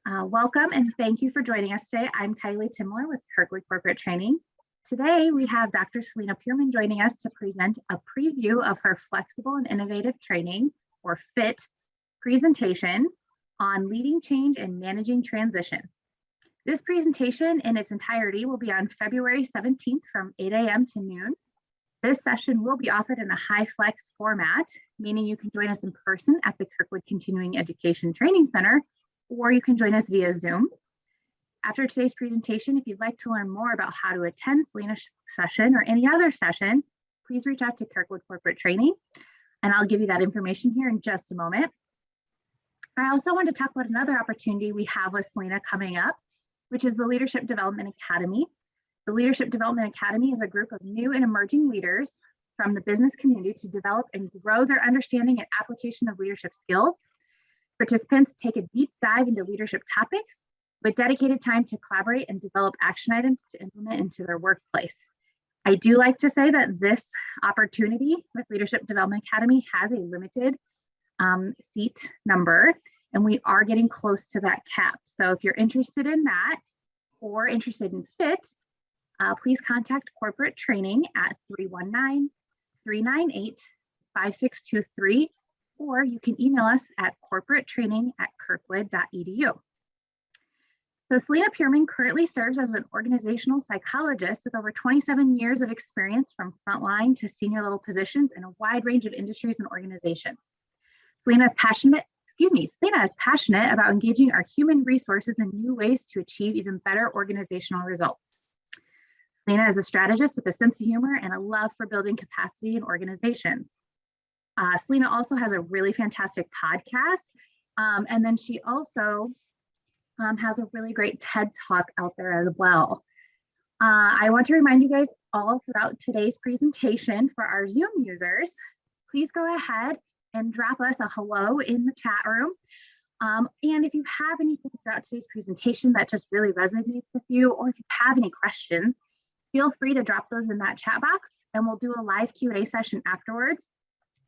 Welcome and thank you for joining us today. I'm Kylie Timler with Kirkwood Corporate Training. Today we have Dr. Celina Peerman joining us to present a preview of her Flexible and Innovative Training, or FIT, presentation on leading change and managing transitions. This presentation in its entirety will be on February 17th from 8 a.m. to noon. This session will be offered in a high flex format, meaning you can join us in person at the Kirkwood Continuing Education Training Center, or you can join us via Zoom. After today's presentation, if you'd like to learn more about how to attend Celina's session or any other session, please reach out to Kirkwood Corporate Training, and I'll give you that information here in just a moment. I also want to talk about another opportunity we have with Celina coming up, which is the Leadership Development Academy. The Leadership Development Academy is a group of new and emerging leaders from the business community to develop and grow their understanding and application of leadership skills. Participants take a deep dive into leadership topics with dedicated time to collaborate and develop action items to implement into their workplace. I do like to say that this opportunity with Leadership Development Academy has a limited seat number, and we are getting close to that cap. So if you're interested in that or interested in FIT, please contact Corporate Training at 319-398-5623, or you can email us at corporatetraining@kirkwood.edu. So Celina Peerman currently serves as an organizational psychologist with over 27 years of experience from frontline to senior level positions in a wide range of industries and organizations. Celina is passionate about engaging our human resources in new ways to achieve even better organizational results. Celina is a strategist with a sense of humor and a love for building capacity in organizations. Celina also has a really fantastic podcast, and then she also has a really great TED Talk out there as well. I want to remind you guys all throughout today's presentation for our Zoom users, please go ahead and drop us a hello in the chat room. And if you have anything throughout today's presentation that just really resonates with you, or if you have any questions, feel free to drop those in that chat box and we'll do a live Q&A session afterwards.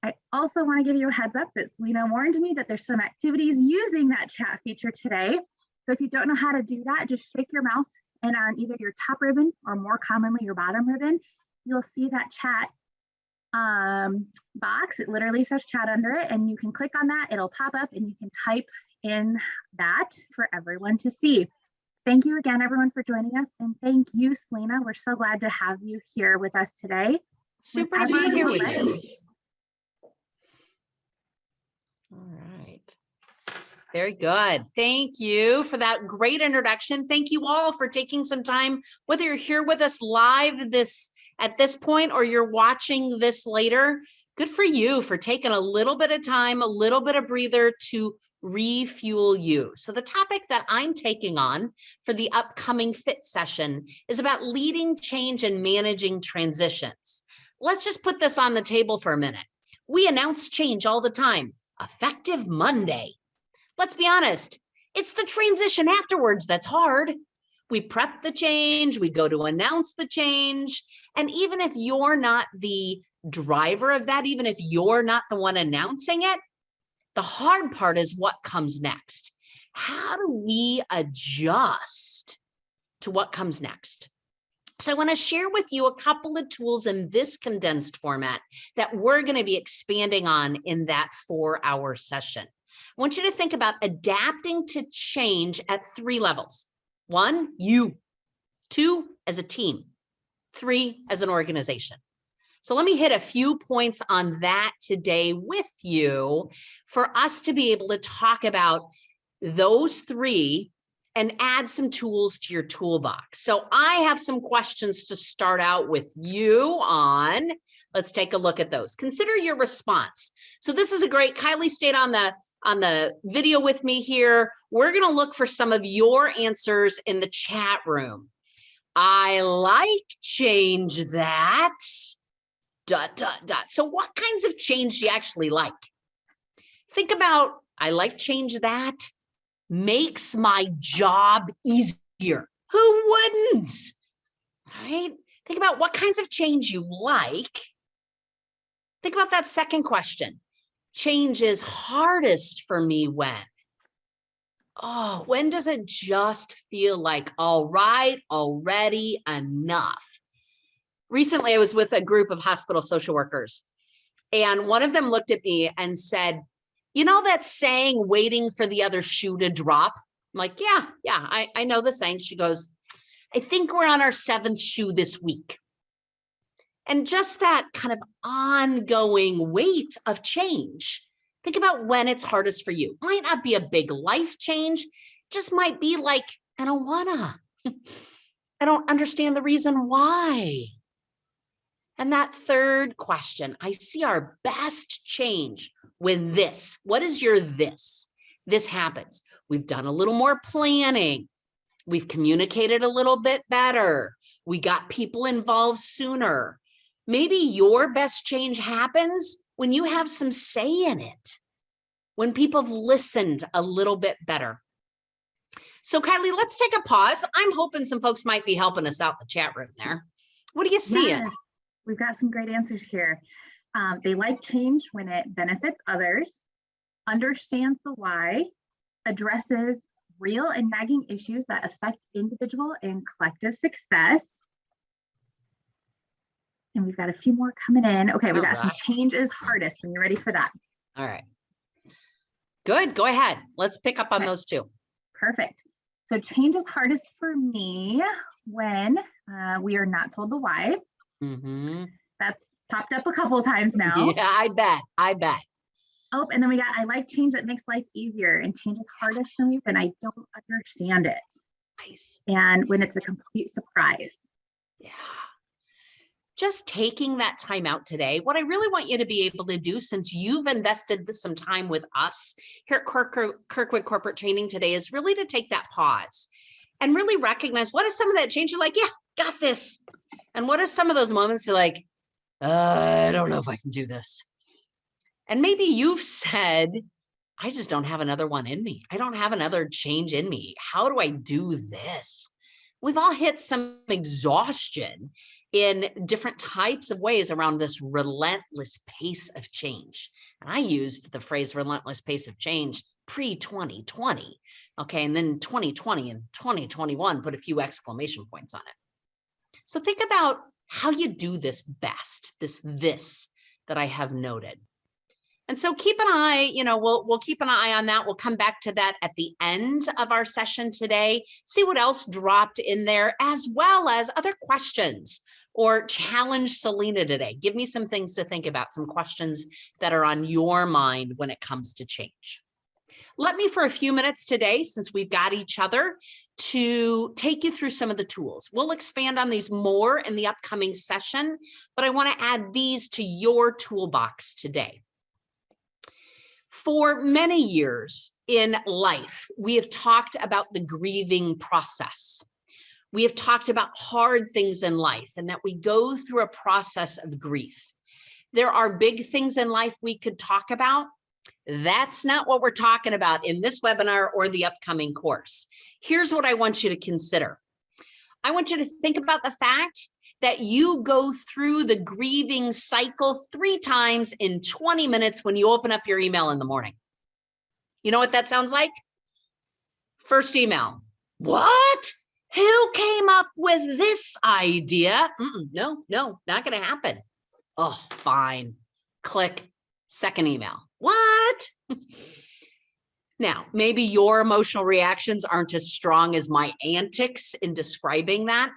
I also want to give you a heads up that Celina warned me that there's some activities using that chat feature today. So if you don't know how to do that, just shake your mouse and on either your top ribbon or more commonly your bottom ribbon, you'll see that chat box. It literally says chat under it, and you can click on that. It'll pop up and you can type in that for everyone to see. Thank you again, everyone, for joining us. And thank you, Celina. We're so glad to have you here with us today. Super to be here with you. All right. Very good. Thank you for that great introduction. Thank you all for taking some time, whether you're here with us live at this point or you're watching this later. Good for you for taking a little bit of time, a little bit of breather to refuel you. So the topic that I'm taking on for the upcoming FIT session is about leading change and managing transitions. Let's just put this on the table for a minute. We announce change all the time. Effective Monday. Let's be honest, it's the transition afterwards that's hard. We prep the change, we go to announce the change, and even if you're not the driver of that, even if you're not the one announcing it, the hard part is what comes next. How do we adjust to what comes next? So I want to share with you a couple of tools in this condensed format that we're going to be expanding on in that 4-hour session. I want you to think about adapting to change at 3 levels. 1, you. 2, as a team. 3, as an organization. So let me hit a few points on that today with you for us to be able to talk about those 3 and add some tools to your toolbox. So I have some questions to start out with you on. Let's take a look at those. Consider your response. So this is a great, Kylie stayed on the video with me here. We're going to look for some of your answers in the chat room. I like change that, ... So what kinds of change do you actually like? Think about, I like change that makes my job easier. Who wouldn't? Right? Think about what kinds of change you like. Think about that second question. Change is hardest for me when. Oh, when does it just feel like, all right, already enough? Recently, I was with a group of hospital social workers, and one of them looked at me and said, you know that saying, waiting for the other shoe to drop? I'm like, yeah, I know the saying. She goes, I think we're on our 7th shoe this week. And just that kind of ongoing weight of change. Think about when it's hardest for you. Might not be a big life change, just might be like, I don't wanna. I don't understand the reason why. And that third question, I see our best change when this. What is your this? This happens. We've done a little more planning. We've communicated a little bit better. We got people involved sooner. Maybe your best change happens when you have some say in it, when people have listened a little bit better. So Kylie, let's take a pause. I'm hoping some folks might be helping us out in the chat room there. What are you seeing? Yes, we've got some great answers here. They like change when it benefits others, understands the why, addresses real and nagging issues that affect individual and collective success. And we've got a few more coming in. Okay, we got some change is hardest when you're ready for that. All right. Good, go ahead. Let's pick up on those two. Perfect. So change is hardest for me when we are not told the why. That's popped up a couple of times now. Yeah, I bet. Oh, and then we got, I like change that makes life easier, and change is hardest for me when I don't understand it. Nice. And when it's a complete surprise. Yeah. Just taking that time out today, what I really want you to be able to do, since you've invested some time with us here at Kirkwood Corporate Training today, is really to take that pause and really recognize what is some of that change you're like, yeah, got this. And what are some of those moments you're like, I don't know if I can do this. And maybe you've said, I just don't have another one in me. I don't have another change in me. How do I do this? We've all hit some exhaustion in different types of ways around this relentless pace of change. And I used the phrase relentless pace of change pre-2020. Okay, and then 2020 and 2021 put a few exclamation points on it. So think about how you do this best, this that I have noted. And so keep an eye, we'll keep an eye on that. We'll come back to that at the end of our session today, see what else dropped in there, as well as other questions, or challenge Celina today. Give me some things to think about, some questions that are on your mind when it comes to change. Let me, for a few minutes today, since we've got each other, to take you through some of the tools. We'll expand on these more in the upcoming session, but I want to add these to your toolbox today. For many years in life, we have talked about the grieving process. We have talked about hard things in life and that we go through a process of grief. There are big things in life we could talk about. That's not what we're talking about in this webinar or the upcoming course. Here's what I want you to consider. I want you to think about the fact that you go through the grieving cycle 3 times in 20 minutes when you open up your email in the morning. You know what that sounds like? First email. What? Who came up with this idea? No, not going to happen. Oh, fine. Click. Second email. What? Now, maybe your emotional reactions aren't as strong as my antics in describing that.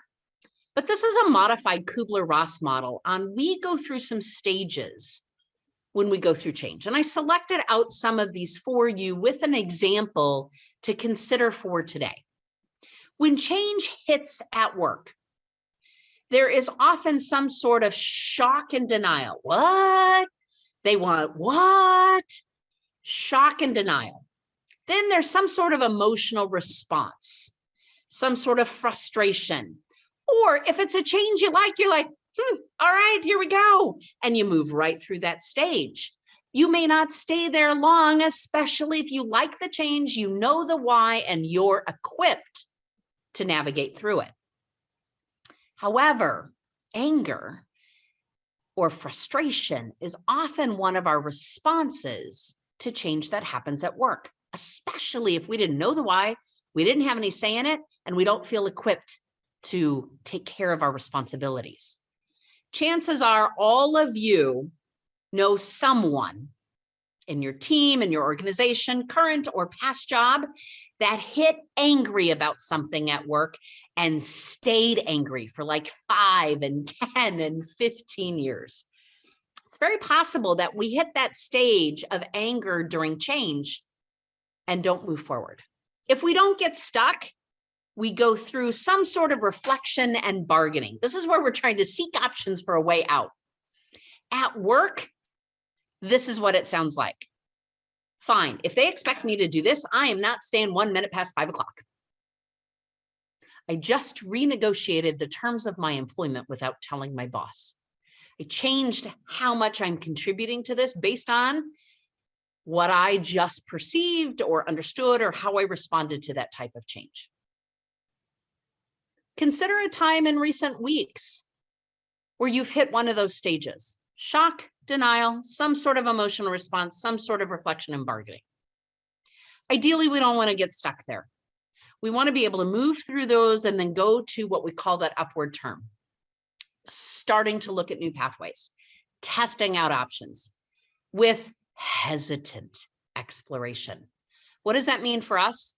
But this is a modified Kubler-Ross model on we go through some stages when we go through change. And I selected out some of these for you with an example to consider for today. When change hits at work, there is often some sort of shock and denial. What? They want what? Shock and denial. Then there's some sort of emotional response, some sort of frustration. Or if it's a change you like, you're like, all right, here we go. And you move right through that stage. You may not stay there long, especially if you like the change, you know the why, and you're equipped to navigate through it. However, anger or frustration is often one of our responses to change that happens at work. especially if we didn't know the why, we didn't have any say in it, and we don't feel equipped to take care of our responsibilities. Chances are all of you know someone in your team, in your organization, current or past job, that hit angry about something at work and stayed angry for like 5 and 10 and 15 years. It's very possible that we hit that stage of anger during change and don't move forward. If we don't get stuck, we go through some sort of reflection and bargaining. This is where we're trying to seek options for a way out. At work, this is what it sounds like. Fine, if they expect me to do this, I am not staying 1 minute past 5 o'clock. I just renegotiated the terms of my employment without telling my boss. I changed how much I'm contributing to this based on what I just perceived or understood or how I responded to that type of change. Consider a time in recent weeks where you've hit one of those stages: shock, denial, some sort of emotional response, some sort of reflection and bargaining. Ideally, we don't want to get stuck there. We want to be able to move through those and then go to what we call that upward turn, starting to look at new pathways, testing out options with hesitant exploration. What does that mean for us?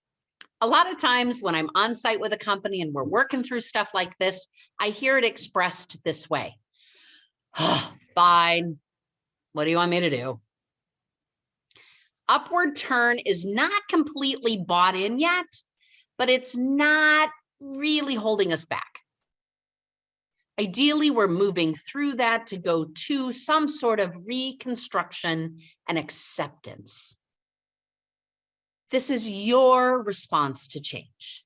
A lot of times when I'm on site with a company and we're working through stuff like this, I hear it expressed this way: oh, fine, what do you want me to do? Upward turn is not completely bought in yet, but it's not really holding us back. Ideally, we're moving through that to go to some sort of reconstruction and acceptance. This is your response to change.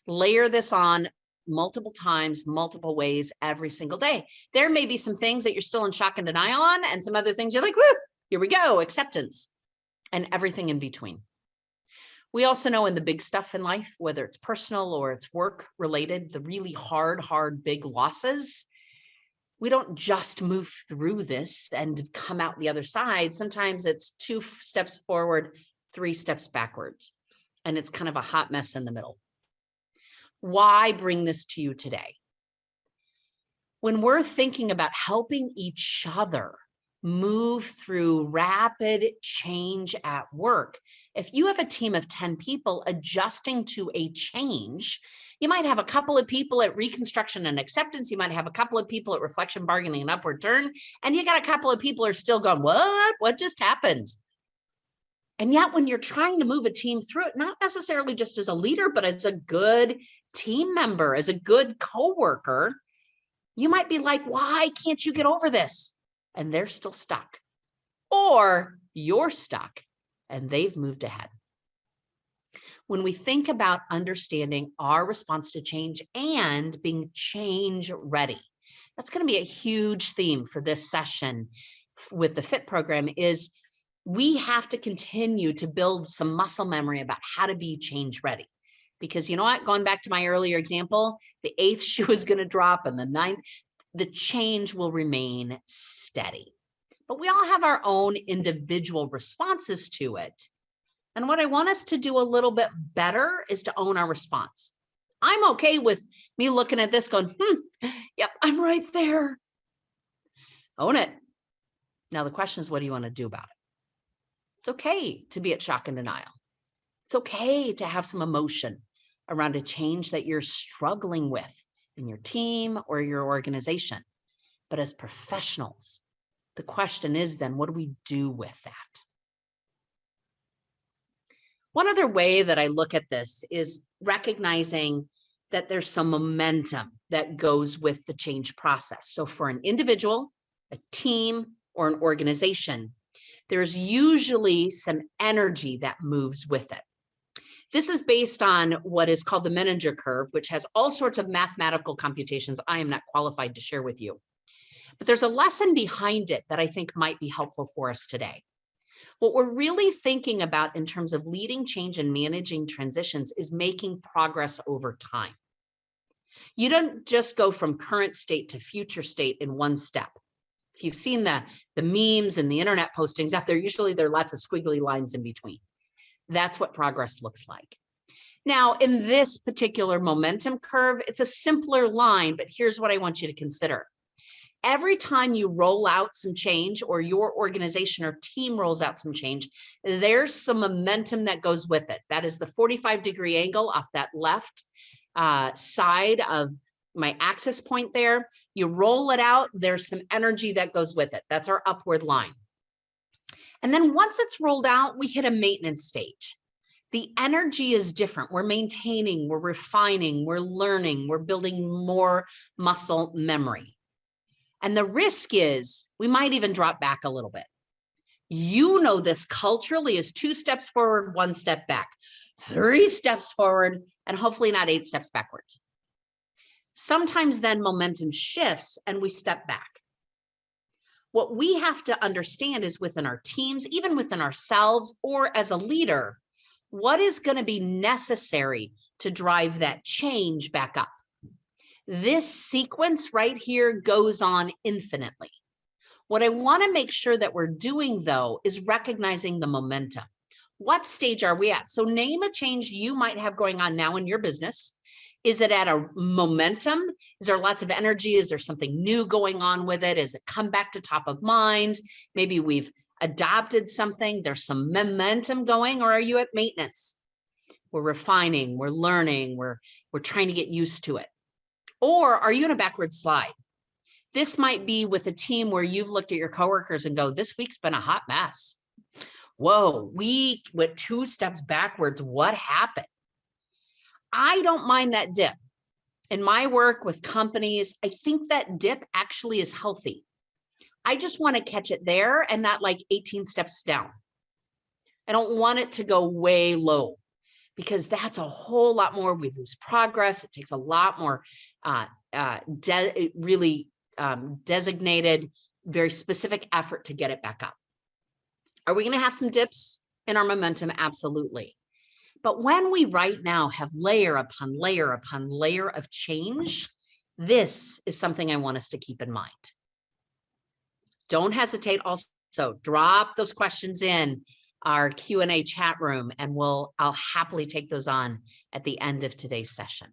Layer this on multiple times, multiple ways, every single day. There may be some things that you're still in shock and denial on, and some other things you're like, woo, here we go, acceptance, and everything in between. We also know in the big stuff in life, whether it's personal or it's work related, the really hard, big losses, we don't just move through this and come out the other side. Sometimes it's 2 steps forward, 3 steps backwards, and it's kind of a hot mess in the middle. Why bring this to you today? When we're thinking about helping each other move through rapid change at work, if you have a team of 10 people adjusting to a change, you might have a couple of people at reconstruction and acceptance. You might have a couple of people at reflection, bargaining, and upward turn. And you got a couple of people who are still going, what just happened? And yet when you're trying to move a team through it, not necessarily just as a leader, but as a good team member, as a good coworker, you might be like, why can't you get over this? And they're still stuck. Or you're stuck and they've moved ahead. When we think about understanding our response to change and being change ready, that's going to be a huge theme for this session with the FIT program. Is we have to continue to build some muscle memory about how to be change ready. Because you know what, going back to my earlier example, the 8th shoe is going to drop and the 9th, the change will remain steady. But we all have our own individual responses to it. And what I want us to do a little bit better is to own our response. I'm okay with me looking at this going, yep, I'm right there. Own it. Now the question is, what do you want to do about it? It's okay to be at shock and denial. It's okay to have some emotion around a change that you're struggling with in your team or your organization. But as professionals, the question is then, what do we do with that? One other way that I look at this is recognizing that there's some momentum that goes with the change process. So for an individual, a team, or an organization, there's usually some energy that moves with it. This is based on what is called the Menninger curve, which has all sorts of mathematical computations I am not qualified to share with you. But there's a lesson behind it that I think might be helpful for us today. What we're really thinking about in terms of leading change and managing transitions is making progress over time. You don't just go from current state to future state in one step. If you've seen the memes and the internet postings out there, usually there are lots of squiggly lines in between. That's what progress looks like. Now, in this particular momentum curve, it's a simpler line, but here's what I want you to consider. Every time you roll out some change, or your organization or team rolls out some change, there's some momentum that goes with it. That is the 45-degree angle off that left side of my axis point there. You roll it out, there's some energy that goes with it. That's our upward line. And then once it's rolled out, we hit a maintenance stage. The energy is different. We're maintaining, we're refining, we're learning, we're building more muscle memory. And the risk is we might even drop back a little bit. You know this culturally is 2 steps forward, 1 step back, 3 steps forward, and hopefully not 8 steps backwards. Sometimes then momentum shifts and we step back. What we have to understand is within our teams, even within ourselves or as a leader, what is going to be necessary to drive that change back up. This sequence right here goes on infinitely. What I want to make sure that we're doing, though, is recognizing the momentum. What stage are we at? So name a change you might have going on now in your business. Is it at a momentum? Is there lots of energy? Is there something new going on with it? Is it come back to top of mind? Maybe we've adopted something. There's some momentum going, or are you at maintenance? We're refining, we're learning, we're trying to get used to it. Or are you in a backward slide? This might be with a team where you've looked at your coworkers and go, this week's been a hot mess. Whoa, we went 2 steps backwards. What happened? I don't mind that dip. In my work with companies, I think that dip actually is healthy. I just want to catch it there and not like 18 steps down. I don't want it to go way low, because that's a whole lot more. We lose progress. It takes a lot more designated, very specific effort to get it back up. Are we going to have some dips in our momentum? Absolutely. But when we right now have layer upon layer upon layer of change, this is something I want us to keep in mind. Don't hesitate. Also, drop those questions in our Q&A chat room, and I'll happily take those on at the end of today's session.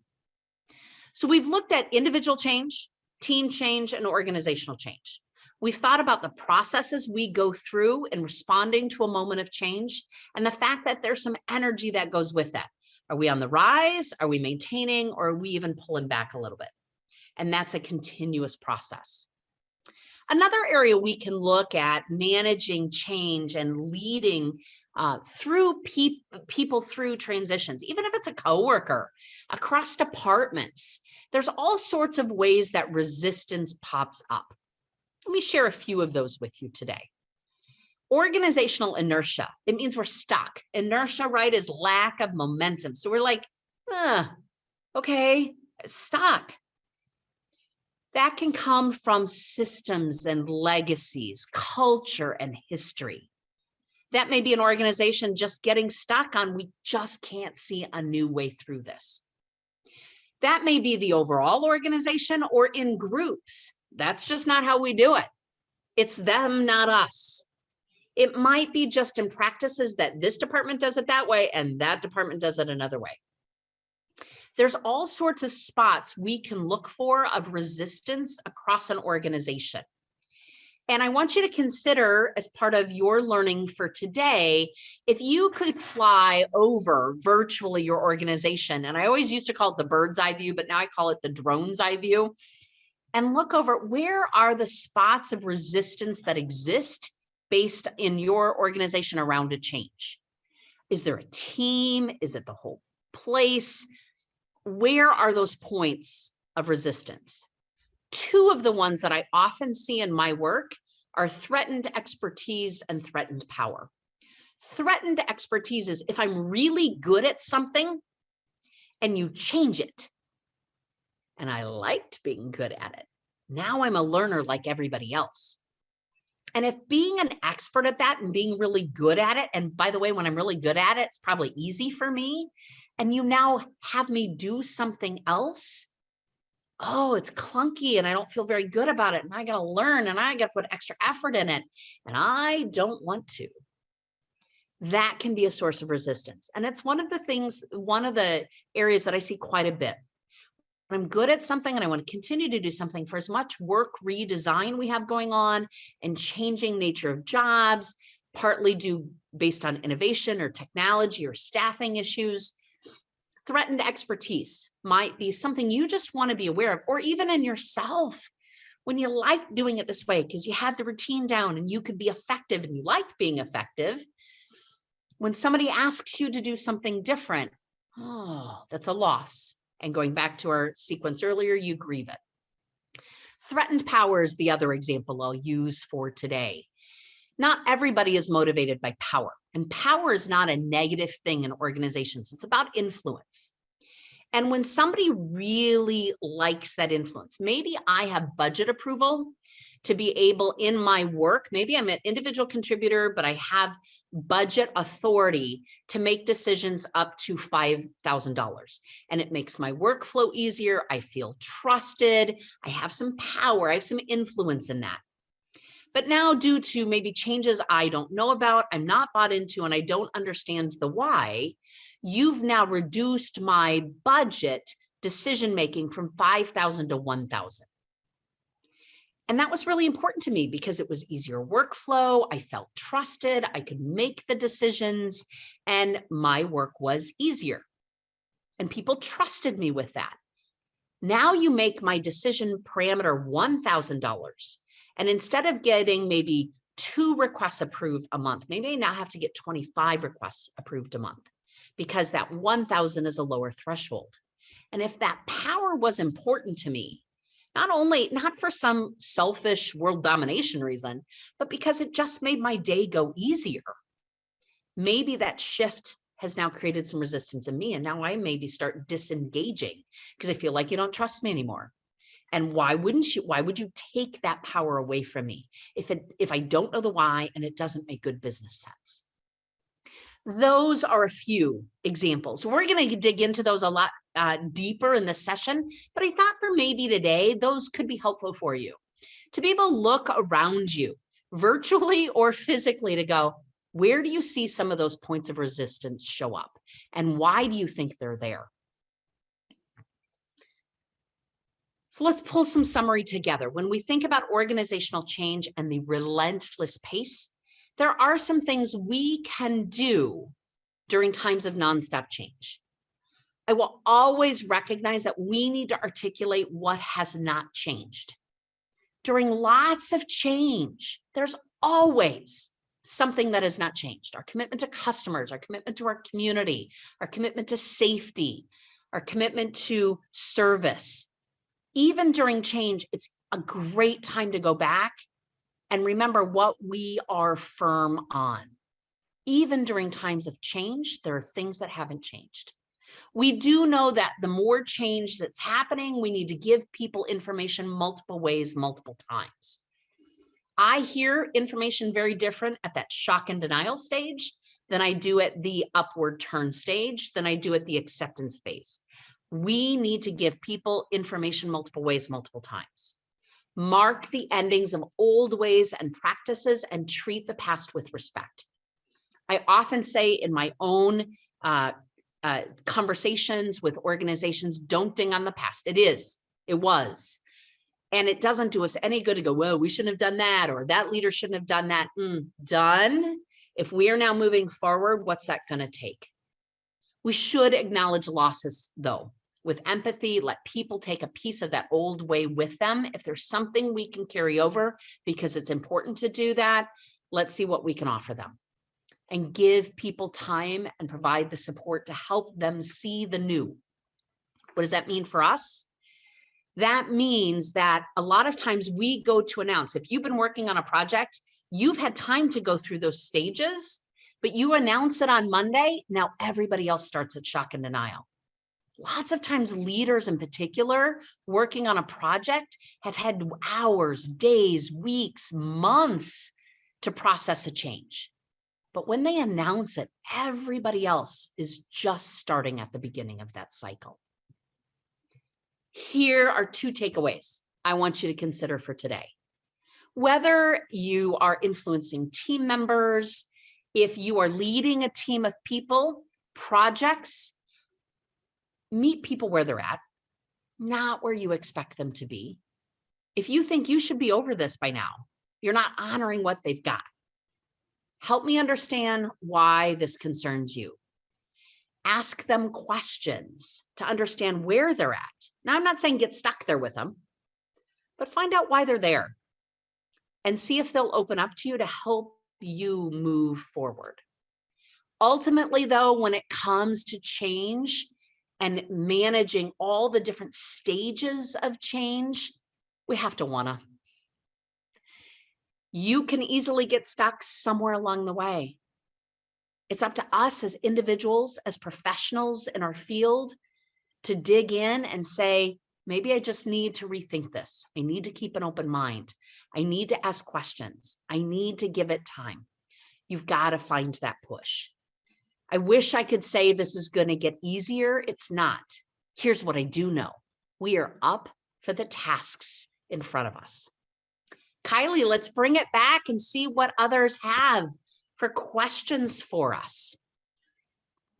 So we've looked at individual change, team change, and organizational change. We've thought about the processes we go through in responding to a moment of change, and the fact that there's some energy that goes with that. Are we on the rise? Are we maintaining? Or are we even pulling back a little bit? And that's a continuous process. Another area we can look at managing change and leading through people through transitions, even if it's a coworker, across departments, there's all sorts of ways that resistance pops up. Let me share a few of those with you today. Organizational inertia. It means we're stuck. Inertia, right, is lack of momentum. So we're like, okay, stuck. That can come from systems and legacies, culture and history. That may be an organization just getting stuck on, we just can't see a new way through this. That may be the overall organization or in groups. That's just not how we do it. It's them, not us. It might be just in practices that this department does it that way and that department does it another way. There's all sorts of spots we can look for of resistance across an organization. And I want you to consider, as part of your learning for today, if you could fly over virtually your organization, and I always used to call it the bird's eye view, but now I call it the drone's eye view, and look over where are the spots of resistance that exist based in your organization around a change. Is there a team? Is it the whole place? Where are those points of resistance? 2 of the ones that I often see in my work are threatened expertise and threatened power. Threatened expertise is if I'm really good at something and you change it, and I liked being good at it. Now I'm a learner like everybody else. And if being an expert at that and being really good at it, and by the way, when I'm really good at it, it's probably easy for me, and you now have me do something else, oh, it's clunky and I don't feel very good about it. And I got to learn and I got to put extra effort in it. And I don't want to. That can be a source of resistance. And it's one of the areas that I see quite a bit. When I'm good at something and I want to continue to do something, for as much work redesign we have going on and changing nature of jobs, partly due based on innovation or technology or staffing issues, threatened expertise might be something you just want to be aware of, or even in yourself. When you like doing it this way because you had the routine down and you could be effective and you like being effective, when somebody asks you to do something different, oh, that's a loss. And going back to our sequence earlier, you grieve it. Threatened power is the other example I'll use for today. Not everybody is motivated by power, and power is not a negative thing in organizations. It's about influence. And when somebody really likes that influence, maybe I have budget approval to be able in my work, maybe I'm an individual contributor, but I have budget authority to make decisions up to $5,000. And it makes my workflow easier. I feel trusted. I have some power. I have some influence in that. But now, due to maybe changes I don't know about, I'm not bought into, and I don't understand the why, you've now reduced my budget decision-making from 5,000 to 1,000. And that was really important to me because it was easier workflow. I felt trusted. I could make the decisions and my work was easier. And people trusted me with that. Now you make my decision parameter $1,000. And instead of getting maybe 2 requests approved a month, maybe I now have to get 25 requests approved a month because that 1,000 is a lower threshold. And if that power was important to me, not for some selfish world domination reason, but because it just made my day go easier, maybe that shift has now created some resistance in me. And now I maybe start disengaging because I feel like you don't trust me anymore. And why would you take that power away from me if I don't know the why and it doesn't make good business sense? Those are a few examples. We're going to dig into those a lot deeper in this session, but I thought for maybe today, those could be helpful for you to be able to look around you virtually or physically to go, where do you see some of those points of resistance show up? And why do you think they're there? So let's pull some summary together. When we think about organizational change and the relentless pace, there are some things we can do during times of nonstop change. I will always recognize that we need to articulate what has not changed. During lots of change, there's always something that has not changed. Our commitment to customers, our commitment to our community, our commitment to safety, our commitment to service. Even during change, it's a great time to go back and remember what we are firm on. Even during times of change, there are things that haven't changed. We do know that the more change that's happening, we need to give people information multiple ways, multiple times. I hear information very different at that shock and denial stage than I do at the upward turn stage, than I do at the acceptance phase. We need to give people information multiple ways, multiple times. Mark the endings of old ways and practices and treat the past with respect. I often say in my own conversations with organizations, don't ding on the past. It was. And it doesn't do us any good to go, well, we shouldn't have done that, or that leader shouldn't have done that. Done. If we are now moving forward, what's that going to take? We should acknowledge losses, though, with empathy. Let people take a piece of that old way with them. If there's something we can carry over because it's important to do that, let's see what we can offer them. And give people time and provide the support to help them see the new. What does that mean for us? That means that a lot of times we go to announce, if you've been working on a project, you've had time to go through those stages, but you announce it on Monday, now everybody else starts at shock and denial. Lots of times leaders in particular working on a project have had hours, days, weeks, months to process a change. But when they announce it, everybody else is just starting at the beginning of that cycle. Here are 2 takeaways I want you to consider for today. Whether you are influencing team members, if you are leading a team of people, projects, meet people where they're at, not where you expect them to be. If you think you should be over this by now, you're not honoring what they've got. Help me understand why this concerns you. Ask them questions to understand where they're at. Now, I'm not saying get stuck there with them, but find out why they're there and see if they'll open up to you to help you move forward. Ultimately, though, when it comes to change and managing all the different stages of change, we have to wanna. You can easily get stuck somewhere along the way. It's up to us as individuals, as professionals in our field, to dig in and say, maybe I just need to rethink this. I need to keep an open mind. I need to ask questions. I need to give it time. You've got to find that push. I wish I could say this is going to get easier. It's not. Here's what I do know. We are up for the tasks in front of us. Kylie, let's bring it back and see what others have for questions for us.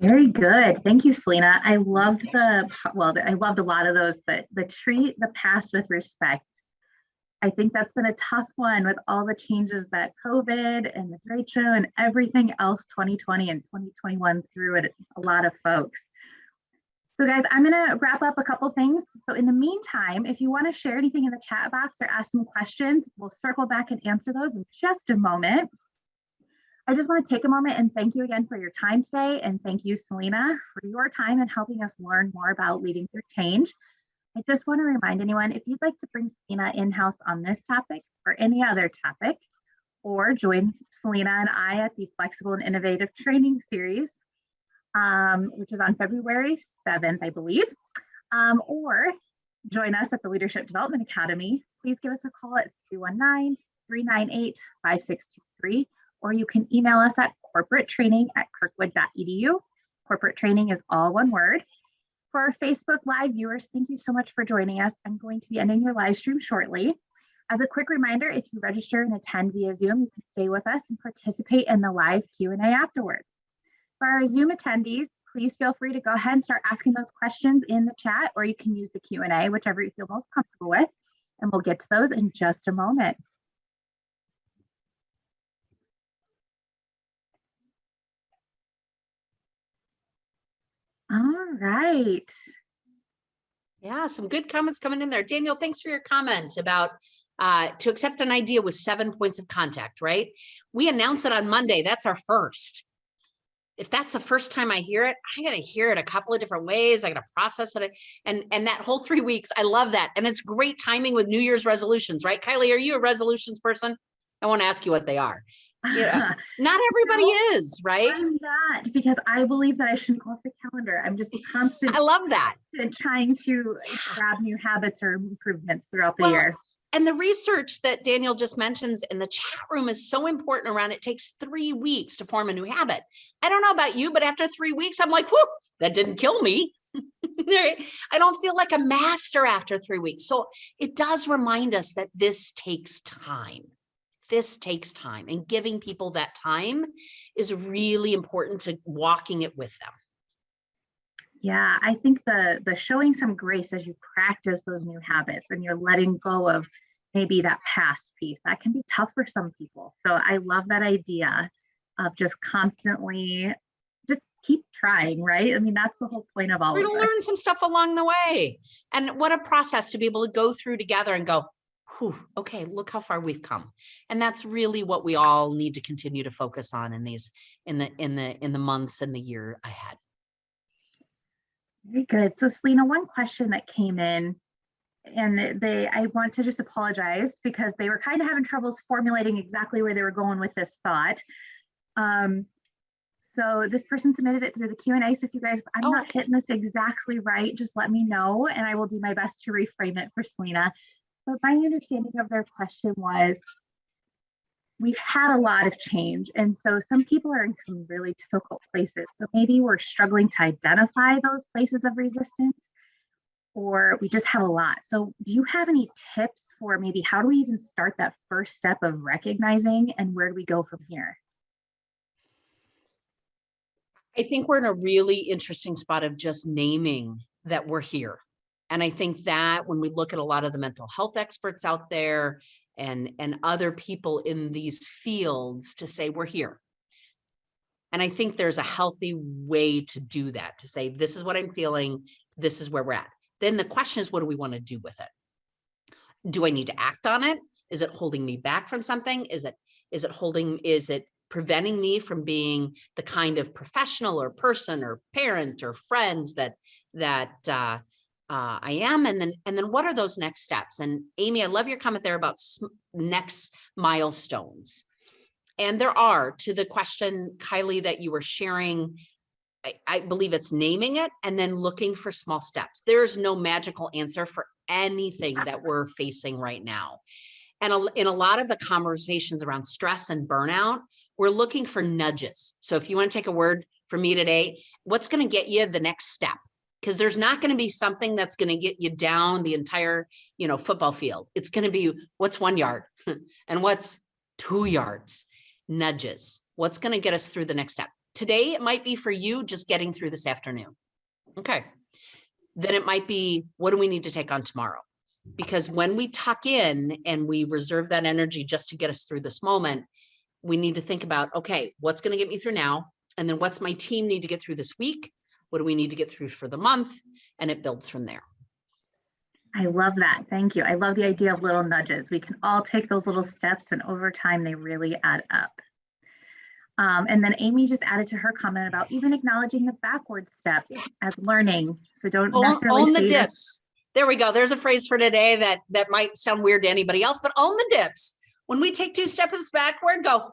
Very good. Thank you, Celina. I loved I loved a lot of those, but the treat the past with respect. I think that's been a tough one with all the changes that COVID and the trade show and everything else 2020 and 2021 threw at a lot of folks. So guys, I'm gonna wrap up a couple things. So in the meantime, if you wanna share anything in the chat box or ask some questions, we'll circle back and answer those in just a moment. I just want to take a moment and thank you again for your time today. And thank you, Celina, for your time and helping us learn more about leading through change. I just want to remind anyone, if you'd like to bring Celina in-house on this topic or any other topic, or join Celina and I at the Flexible and Innovative Training Series, which is on February 7th, I believe, or join us at the Leadership Development Academy, please give us a call at 319-398-5623. Or you can email us at corporatetraining@kirkwood.edu. Corporate training is all one word. For our Facebook Live viewers, thank you so much for joining us. I'm going to be ending your live stream shortly. As a quick reminder, if you register and attend via Zoom, you can stay with us and participate in the live Q&A afterwards. For our Zoom attendees, please feel free to go ahead and start asking those questions in the chat, or you can use the Q&A, whichever you feel most comfortable with, and we'll get to those in just a moment. All right. Yeah, some good comments coming in there. Daniel, thanks for your comment about to accept an idea with 7 points of contact, right? We announced it on Monday. That's our first. If that's the first time I hear it, I got to hear it a couple of different ways. I got to process it. And that whole 3 weeks, I love that. And it's great timing with New Year's resolutions, right? Kylie, are you a resolutions person? I won't ask you what they are. Yeah, not everybody is, right? I'm not, because I believe that I shouldn't go off the calendar. I'm just constant. I love that. Trying to grab new habits or improvements throughout the year. And the research that Daniel just mentions in the chat room is so important around it takes 3 weeks to form a new habit. I don't know about you, but after 3 weeks, I'm like, whoo, that didn't kill me. I don't feel like a master after 3 weeks. So it does remind us that this takes time. This takes time, and giving people that time is really important to walking it with them. Yeah, I think the showing some grace as you practice those new habits and you're letting go of maybe that past piece, that can be tough for some people. So I love that idea of just constantly just keep trying, right? I mean, that's the whole point of all of this. We're gonna learn some stuff along the way. And what a process to be able to go through together and go, whew, okay, look how far we've come. And that's really what we all need to continue to focus on in these in the months and the year ahead. Very good. So Celina, one question that came in, and I want to just apologize because they were kind of having troubles formulating exactly where they were going with this thought. So this person submitted it through the Q&A. So if you guys, I'm not hitting this exactly right, just let me know and I will do my best to reframe it for Celina. But my understanding of their question was, we've had a lot of change. And so some people are in some really difficult places. So maybe we're struggling to identify those places of resistance. or we just have a lot. So do you have any tips for maybe how do we even start that first step of recognizing, and where do we go from here? I think we're in a really interesting spot of just naming that we're here. And I think that when we look at a lot of the mental health experts out there and other people in these fields to say we're here. And I think there's a healthy way to do that, to say, this is what I'm feeling, this is where we're at. Then the question is, what do we want to do with it? Do I need to act on it? Is it holding me back from something? Is it preventing me from being the kind of professional or person or parent or friend that I am? And then what are those next steps? And Amy, I love your comment there about next milestones. And there are, to the question, Kylie, that you were sharing, I believe it's naming it and then looking for small steps. There's no magical answer for anything that we're facing right now. And in a lot of the conversations around stress and burnout, we're looking for nudges. So if you want to take a word from me today, what's going to get you the next step? Because there's not going to be something that's going to get you down the entire, football field. It's going to be what's 1 yard and what's 2 yards. Nudges. What's going to get us through the next step? Today, it might be for you just getting through this afternoon. Okay. Then it might be, what do we need to take on tomorrow? Because when we tuck in and we reserve that energy just to get us through this moment, we need to think about, okay, what's going to get me through now? And then what's my team need to get through this week? What do we need to get through for the month? And it builds from there. I love that. Thank you. I love the idea of little nudges. We can all take those little steps, and over time, they really add up. And then Amy just added to her comment about even acknowledging the backward steps as learning. So don't necessarily own the dips. There we go. There's a phrase for today that might sound weird to anybody else, but own the dips. When we take 2 steps backward, go,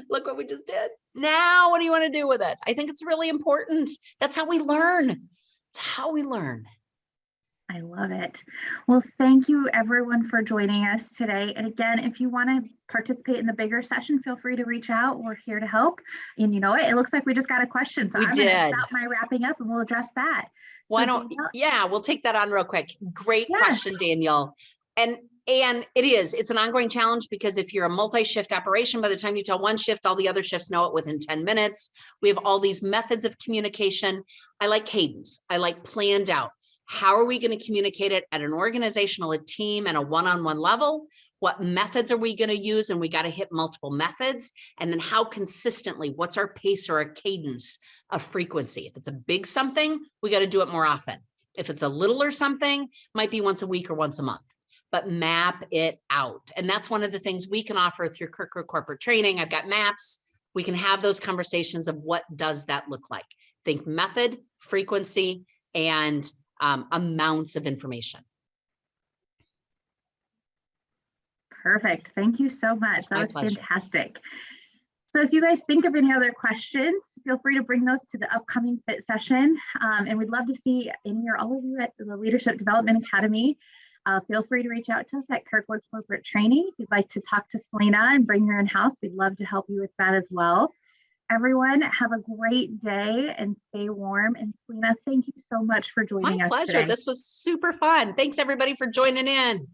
look what we just did. Now, what do you want to do with it? I think it's really important. That's how we learn. It's how we learn. I love it. Well, thank you everyone for joining us today. And again, if you want to participate in the bigger session, feel free to reach out. We're here to help. And you know what? It looks like we just got a question. So I'm going to stop my wrapping up and we'll address that. We'll take that on real quick. Great question, Danielle. And it's an ongoing challenge, because if you're a multi-shift operation, by the time you tell one shift, all the other shifts know it within 10 minutes. We have all these methods of communication. I like cadence. I like planned out. How are we going to communicate it at an organizational, a team, and a one-on-one level? What methods are we going to use? And we got to hit multiple methods. And then how consistently, what's our pace or a cadence of frequency? If it's a big something, we got to do it more often. If it's a little or something, might be once a week or once a month, but map it out. And that's one of the things we can offer through Kirkwood Corporate Training. I've got maps. We can have those conversations of what does that look like? Think method, frequency, and amounts of information. Perfect. Thank you so much. That was fantastic. So if you guys think of any other questions, feel free to bring those to the upcoming FIT session. And we'd love to see any or all of you at the Leadership Development Academy. Feel free to reach out to us at Kirkwood Corporate Training. If you'd like to talk to Celina and bring her in-house, we'd love to help you with that as well. Everyone, have a great day and stay warm. And Celina, thank you so much for joining us today. My pleasure. This was super fun. Thanks everybody for joining in.